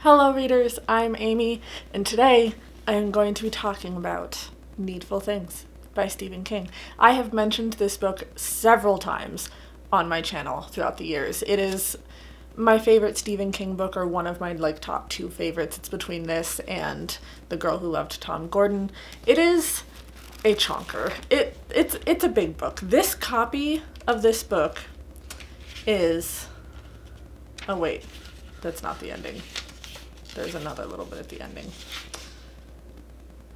Hello readers, I'm Amy, and today I am going to be talking about Needful Things by Stephen King. I have mentioned this book several times on my channel throughout the years. It is my favorite Stephen King book, or one of my top two favorites. It's between this and The Girl Who Loved Tom Gordon. It is a chonker. It's a big book. This copy of this book is... Oh wait, that's not the ending. There's another little bit at the ending.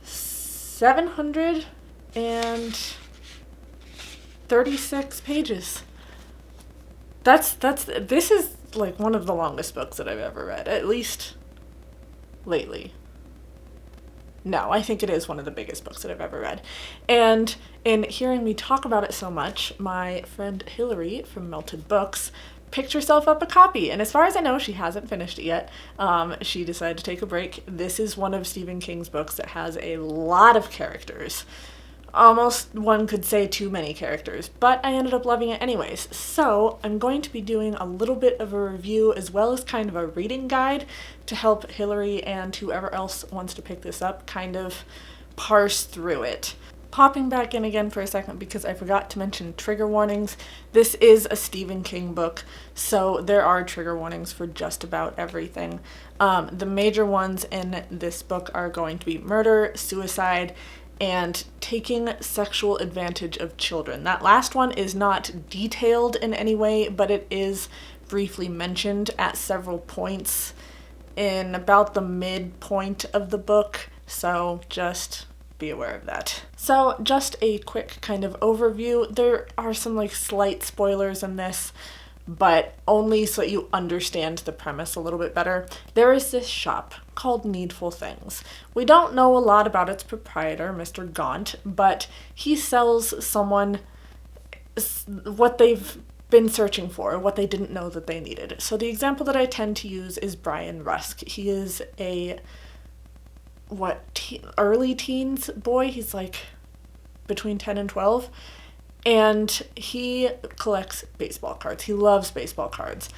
736 pages. This is like one of the longest books that I've ever read, at least lately. No, I think it is one of the biggest books that I've ever read. And in hearing me talk about it so much, my friend Hillary from Melted Books picked herself up a copy, and as far as I know, she hasn't finished it yet. She decided to take a break. This is one of Stephen King's books that has a lot of characters. Almost, one could say, too many characters, but I ended up loving it anyways. So I'm going to be doing a little bit of a review as well as kind of a reading guide to help Hillary and whoever else wants to pick this up kind of parse through it. Popping back in again for a second because I forgot to mention trigger warnings. This is a Stephen King book, so there are trigger warnings for just about everything. The major ones in this book are going to be murder, suicide, and taking sexual advantage of children. That last one is not detailed in any way, but it is briefly mentioned at several points in about the midpoint of the book, so just be aware of that. So just a quick kind of overview. There are some slight spoilers in this, but only so that you understand the premise a little bit better. There is this shop called Needful Things. We don't know a lot about its proprietor, Mr. Gaunt, but he sells someone what they've been searching for, what they didn't know that they needed. So the example that I tend to use is Brian Rusk. He is a early teens boy. He's between 10 and 12, and he collects baseball cards. He loves baseball cards,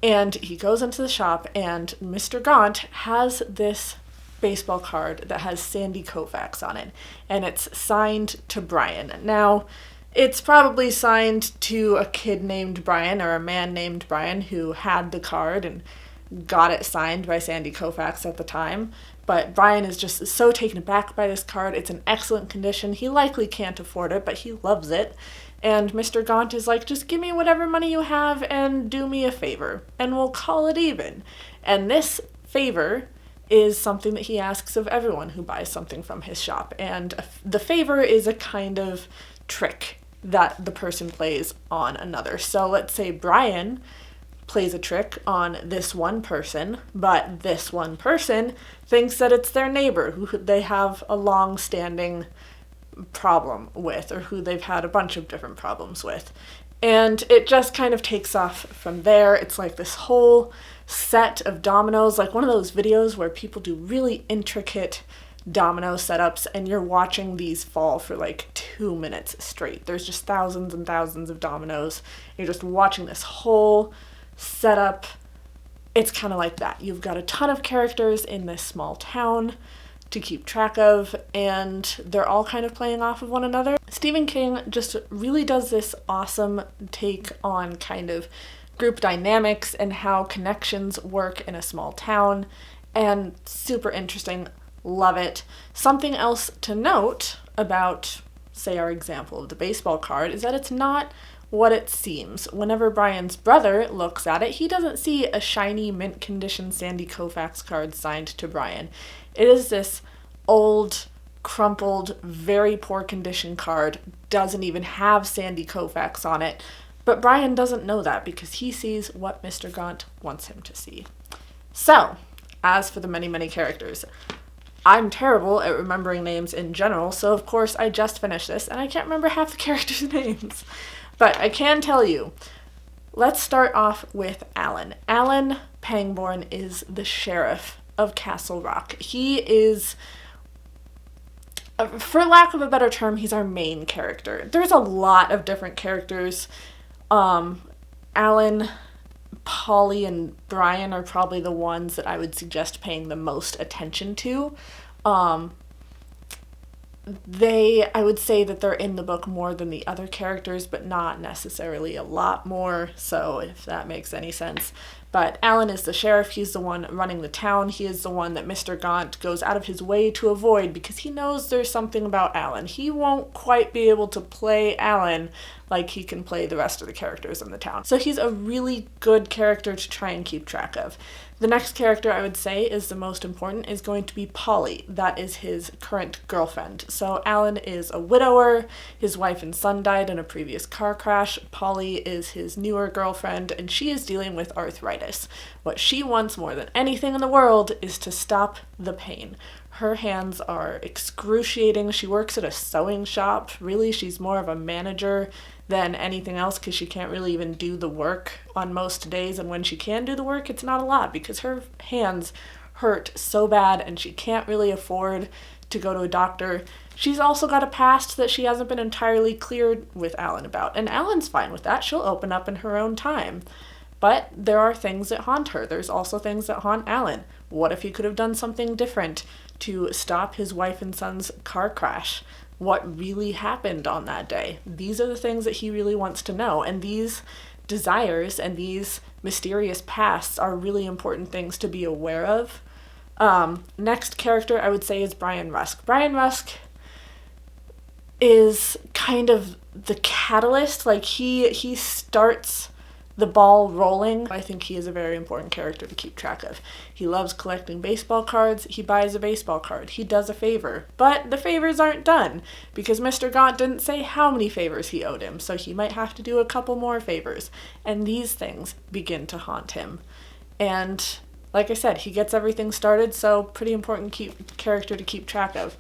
and he goes into the shop, and Mr. Gaunt has this baseball card that has Sandy Koufax on it, and it's signed to Brian. Now, it's probably signed to a kid named Brian, or a man named Brian, who had the card and got it signed by Sandy Koufax at the time. But Brian is just so taken aback by this card. It's in excellent condition. He likely can't afford it, but he loves it. And Mr. Gaunt is like, just give me whatever money you have and do me a favor, and we'll call it even. And this favor is something that he asks of everyone who buys something from his shop. And the favor is a kind of trick that the person plays on another. So let's say Brian plays a trick on this one person, but this one person thinks that it's their neighbor who they have a long-standing problem with, or who they've had a bunch of different problems with. And it just kind of takes off from there. It's like this whole set of dominoes, like one of those videos where people do really intricate domino setups and you're watching these fall for 2 minutes straight. There's just thousands and thousands of dominoes. You're just watching this whole setup. It's kind of like that. You've got a ton of characters in this small town to keep track of, and they're all kind of playing off of one another. Stephen King just really does this awesome take on kind of group dynamics and how connections work in a small town, and super interesting. Love it. Something else to note about, say, our example of the baseball card is that it's not what it seems. Whenever Brian's brother looks at it, he doesn't see a shiny mint condition Sandy Koufax card signed to Brian. It is this old, crumpled, very poor condition card, doesn't even have Sandy Koufax on it, but Brian doesn't know that because he sees what Mr. Gaunt wants him to see. So, as for the many, many characters, I'm terrible at remembering names in general, so of course I just finished this and I can't remember half the characters' names. But I can tell you, let's start off with Alan. Alan Pangborn is the sheriff of Castle Rock. He is, for lack of a better term, he's our main character. There's a lot of different characters. Alan Paulie and Brian are probably the ones that I would suggest paying the most attention to. I would say that they're in the book more than the other characters, but not necessarily a lot more, so if that makes any sense. But Alan is the sheriff. He's the one running the town. He is the one that Mr. Gaunt goes out of his way to avoid because he knows there's something about Alan. He won't quite be able to play Alan like he can play the rest of the characters in the town. So he's a really good character to try and keep track of. The next character I would say is the most important is going to be Paulie. That is his current girlfriend. So Alan is a widower. His wife and son died in a previous car crash. Paulie is his newer girlfriend, and she is dealing with arthritis. What she wants more than anything in the world is to stop the pain. Her hands are excruciating. She works at a sewing shop. Really, she's more of a manager than anything else because she can't really even do the work on most days. And when she can do the work, it's not a lot because her hands hurt so bad and she can't really afford to go to a doctor. She's also got a past that she hasn't been entirely cleared with Alan about. And Alan's fine with that. She'll open up in her own time. But there are things that haunt her. There's also things that haunt Alan. What if he could have done something different to stop his wife and son's car crash? What really happened on that day? These are the things that he really wants to know. And these desires and these mysterious pasts are really important things to be aware of. Next character I would say is Brian Rusk. Brian Rusk is kind of the catalyst. Like he starts the ball rolling. I think he is a very important character to keep track of. He loves collecting baseball cards. He buys a baseball card. He does a favor. But the favors aren't done because Mr. Gaunt didn't say how many favors he owed him, so he might have to do a couple more favors. And these things begin to haunt him. And like I said, he gets everything started, so pretty important character to keep track of.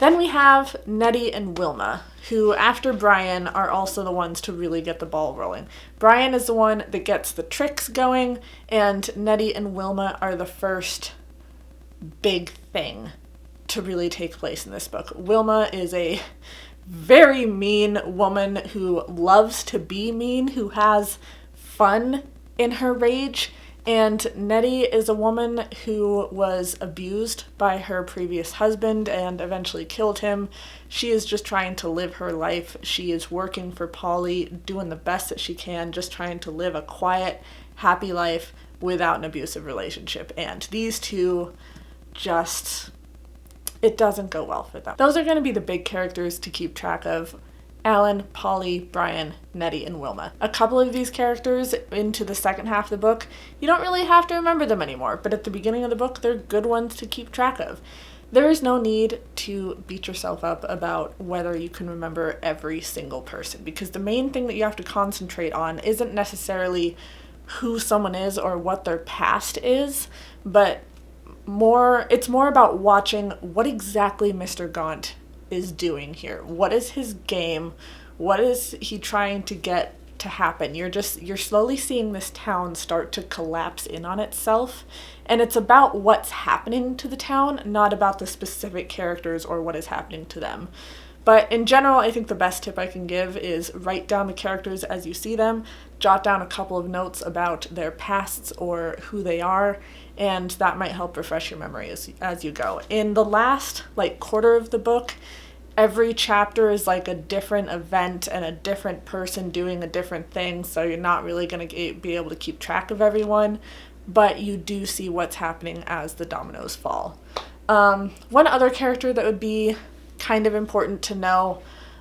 Then we have Nutty and Wilma, who, after Brian, are also the ones to really get the ball rolling. Brian is the one that gets the tricks going, and Nutty and Wilma are the first big thing to really take place in this book. Wilma is a very mean woman who loves to be mean, who has fun in her rage. And Nettie is a woman who was abused by her previous husband and eventually killed him. She is just trying to live her life. She is working for Paulie, doing the best that she can, just trying to live a quiet, happy life without an abusive relationship. And these two it doesn't go well for them. Those are going to be the big characters to keep track of. Alan, Paulie, Brian, Nettie, and Wilma. A couple of these characters into the second half of the book, you don't really have to remember them anymore, but at the beginning of the book, they're good ones to keep track of. There is no need to beat yourself up about whether you can remember every single person, because the main thing that you have to concentrate on isn't necessarily who someone is or what their past is, but it's more about watching what exactly Mr. Gaunt is doing here. What is his game? What is he trying to get to happen? You're slowly seeing this town start to collapse in on itself, and it's about what's happening to the town, not about the specific characters or what is happening to them. But in general, I think the best tip I can give is write down the characters as you see them, jot down a couple of notes about their pasts or who they are, and that might help refresh your memory as you go. In the last quarter of the book, every chapter is like a different event and a different person doing a different thing, so you're not really going to be able to keep track of everyone, but you do see what's happening as the dominoes fall. One other character that would be kind of important to know,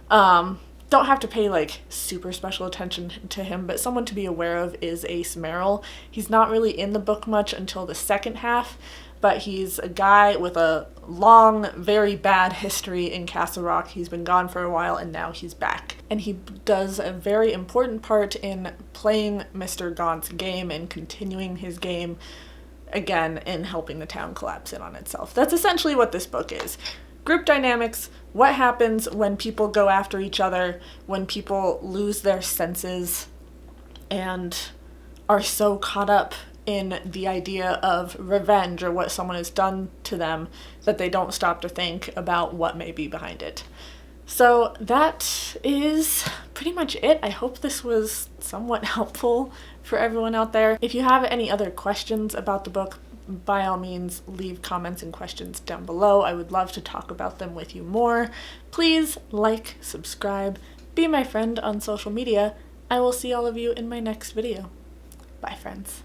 don't have to pay super special attention to him, but someone to be aware of is Ace Merrill. He's not really in the book much until the second half, but he's a guy with a long, very bad history in Castle Rock. He's been gone for a while, and now he's back. And he does a very important part in playing Mr. Gaunt's game and continuing his game, again, in helping the town collapse in on itself. That's essentially what this book is. Group dynamics, what happens when people go after each other, when people lose their senses and are so caught up in the idea of revenge or what someone has done to them that they don't stop to think about what may be behind it. So that is pretty much it. I hope this was somewhat helpful for everyone out there. If you have any other questions about the book, by all means, leave comments and questions down below. I would love to talk about them with you more. Please like, subscribe, be my friend on social media. I will see all of you in my next video. Bye, friends.